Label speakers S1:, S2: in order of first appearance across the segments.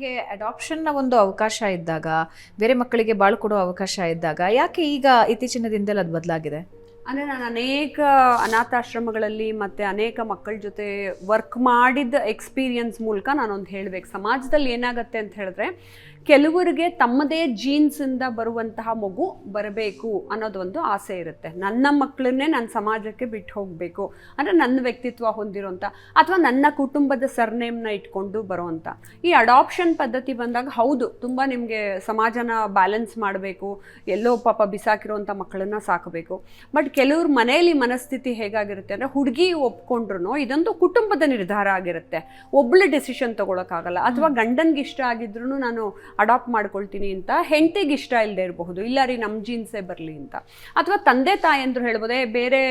S1: ನಿಮಗೆ ಅಡಾಪ್ಷನ್ನ ಒಂದು ಅವಕಾಶ ಇದ್ದಾಗ, ಬೇರೆ ಮಕ್ಕಳಿಗೆ ಬಾಳು ಕೊಡೋ ಅವಕಾಶ ಇದ್ದಾಗ, ಯಾಕೆ ಈಗ ಇತ್ತೀಚಿನ ದಿನದಲ್ಲಿ ಅದು ಬದಲಾಗಿದೆ?
S2: ಅಂದರೆ ನಾನು ಅನೇಕ ಅನಾಥಾಶ್ರಮಗಳಲ್ಲಿ ಮತ್ತು ಅನೇಕ ಮಕ್ಕಳ ಜೊತೆ ವರ್ಕ್ ಮಾಡಿದ ಎಕ್ಸ್ಪೀರಿಯನ್ಸ್ ಮೂಲಕ ನಾನೊಂದು ಹೇಳಬೇಕು. ಸಮಾಜದಲ್ಲಿ ಏನಾಗುತ್ತೆ ಅಂತ ಹೇಳಿದ್ರೆ, ಕೆಲವರಿಗೆ ತಮ್ಮದೇ ಜೀನ್ಸಿಂದ ಬರುವಂತಹ ಮಗು ಬರಬೇಕು ಅನ್ನೋದೊಂದು ಆಸೆ ಇರುತ್ತೆ. ನನ್ನ ಮಕ್ಕಳನ್ನೇ ನಾನು ಸಮಾಜಕ್ಕೆ ಬಿಟ್ಟು ಹೋಗಬೇಕು, ಅಂದರೆ ನನ್ನ ವ್ಯಕ್ತಿತ್ವ ಹೊಂದಿರೋಂಥ ಅಥವಾ ನನ್ನ ಕುಟುಂಬದ ಸರ್ನೇಮ್ನ ಇಟ್ಕೊಂಡು ಬರೋವಂಥ. ಈ ಅಡಾಪ್ಷನ್ ಪದ್ಧತಿ ಬಂದಾಗ ಹೌದು, ತುಂಬ ನಿಮಗೆ ಸಮಾಜನ ಬ್ಯಾಲೆನ್ಸ್ ಮಾಡಬೇಕು, ಎಲ್ಲೋ ಪಾಪ ಬಿಸಾಕಿರೋಂಥ ಮಕ್ಕಳನ್ನು ಸಾಕಬೇಕು. ಬಟ್ ಕೆಲವ್ರ ಮನೆಯಲ್ಲಿ ಮನಸ್ಥಿತಿ ಹೇಗಾಗಿರುತ್ತೆ ಅಂದರೆ, ಹುಡುಗಿ ಒಪ್ಕೊಂಡ್ರು ಇದೊಂದು ಕುಟುಂಬದ ನಿರ್ಧಾರ ಆಗಿರುತ್ತೆ, ಒಬ್ಳು ಡಿಸಿಷನ್ ತೊಗೊಳಕ್ಕಾಗಲ್ಲ. ಅಥವಾ ಗಂಡನ್ಗೆ ಇಷ್ಟ ಆಗಿದ್ರು ನಾನು ಅಡಾಪ್ಟ್ ಮಾಡ್ಕೊಳ್ತೀನಿ ಅಂತ ಹೆಂಡತಿಗೆ ಇಷ್ಟ ಇಲ್ಲದೆ ಇರಬಹುದು, ಇಲ್ಲ ರೀ ನಮ್ಮ ಜೀನ್ಸೇ ಬರಲಿ ಅಂತ. ಅಥವಾ ತಂದೆ ತಾಯಂದ್ರು ಹೇಳ್ಬೋದೇ ಬೇರೆ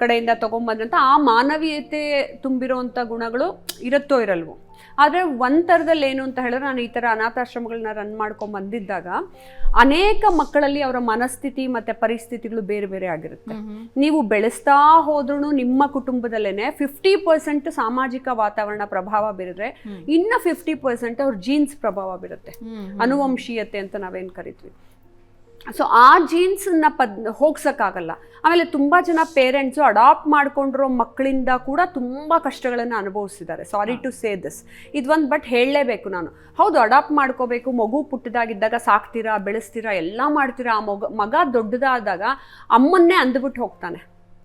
S2: ಕಡೆಯಿಂದ ತೊಗೊಂಬಂದ್ರಂತ ಆ ಮಾನವೀಯತೆ ತುಂಬಿರೋವಂಥ ಗುಣಗಳು ಇರುತ್ತೋ ಇರಲ್ವೋ. ಆದರೆ ಒಂದು ಥರದಲ್ಲಿ ಏನು ಅಂತ ಹೇಳಿದ್ರೆ, ನಾನು ಈ ಥರ ಅನಾಥಾಶ್ರಮಗಳನ್ನ ರನ್ ಮಾಡ್ಕೊಂಡು ಬಂದಿದ್ದಾಗ ಅನೇಕ ಮಕ್ಕಳಲ್ಲಿ ಅವರ ಮನಸ್ಥಿತಿ ಮತ್ತು ಪರಿಸ್ಥಿತಿಗಳು ಬೇರೆ ಬೇರೆ ಆಗಿರುತ್ತೆ. ನೀವು ಬೆಳೆಸ್ತಾ ಹೋದ್ರೂ ನಿಮ್ಮ ಕುಟುಂಬದಲ್ಲೇ 50% ಸಾಮಾಜಿಕ ವಾತಾವರಣ ಪ್ರಭಾವ ಬೀರಿದ್ರೆ, ಇನ್ನು 50% ಅವ್ರ ಜೀನ್ಸ್ ಪ್ರಭಾವ ಬೀರುತ್ತೆ, ಅನುವಂಶೀಯತೆ ಅಂತ ನಾವೇನು ಕರಿತೀವಿ. ಸೊ ಆ ಜೀನ್ಸನ್ನ ಹೋಗ್ಸೋಕ್ಕಾಗಲ್ಲ. ಆಮೇಲೆ ತುಂಬ ಜನ ಪೇರೆಂಟ್ಸು ಅಡಾಪ್ಟ್ ಮಾಡ್ಕೊಂಡಿರೋ ಮಕ್ಕಳಿಂದ ಕೂಡ ತುಂಬ ಕಷ್ಟಗಳನ್ನು ಅನುಭವಿಸಿದ್ದಾರೆ. ಸಾರಿ ಟು ಸೇ ದಿಸ್, ಇದೊಂದು ಬಟ್ ಹೇಳಲೇಬೇಕು ನಾನು. ಹೌದು, ಅಡಾಪ್ಟ್ ಮಾಡ್ಕೋಬೇಕು, ಮಗು ಪುಟ್ಟದಾಗಿದ್ದಾಗ ಸಾಕ್ತೀರಾ, ಬೆಳೆಸ್ತೀರಾ, ಎಲ್ಲ ಮಾಡ್ತೀರಾ. ಆ ಮಗ ದೊಡ್ಡದಾದಾಗ ಅಮ್ಮನ್ನೇ ಅಂದ್ಬಿಟ್ಟು ಹೋಗ್ತಾನೆ.